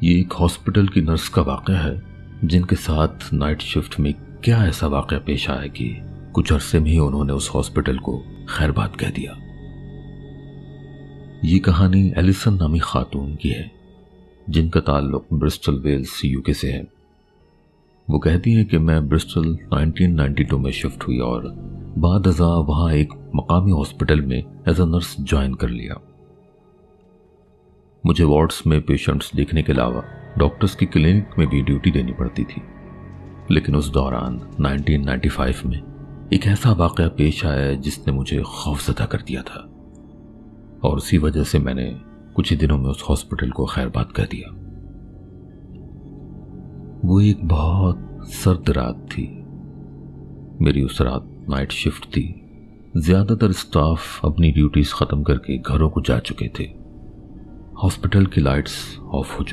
یہ ایک ہاسپٹل کی نرس کا واقعہ ہے جن کے ساتھ نائٹ شفٹ میں کیا ایسا واقعہ پیش آیا کہ کچھ عرصے میں ہی انہوں نے اس ہاسپٹل کو خیر بات کہہ دیا۔ یہ کہانی ایلیسن نامی خاتون کی ہے جن کا تعلق برسٹل ویلز UK سے ہے۔ وہ کہتی ہے کہ میں برسٹل 1992 میں شفٹ ہوئی اور بعد ازاں وہاں ایک مقامی ہاسپٹل میں ایز اے نرس جوائن کر لیا۔ مجھے وارڈز میں پیشنٹس دیکھنے کے علاوہ ڈاکٹرز کی کلینک میں بھی ڈیوٹی دینی پڑتی تھی، لیکن اس دوران 1995 میں ایک ایسا واقعہ پیش آیا جس نے مجھے خوفزدہ کر دیا تھا، اور اسی وجہ سے میں نے کچھ ہی دنوں میں اس ہاسپٹل کو خیر بات کہہ دیا۔ وہ ایک بہت سرد رات تھی۔ میری اس رات نائٹ شفٹ تھی۔ زیادہ تر اسٹاف اپنی ڈیوٹیز ختم کر کے گھروں کو جا چکے تھے۔ ہاسپٹل کی لائٹس آف ہو چکی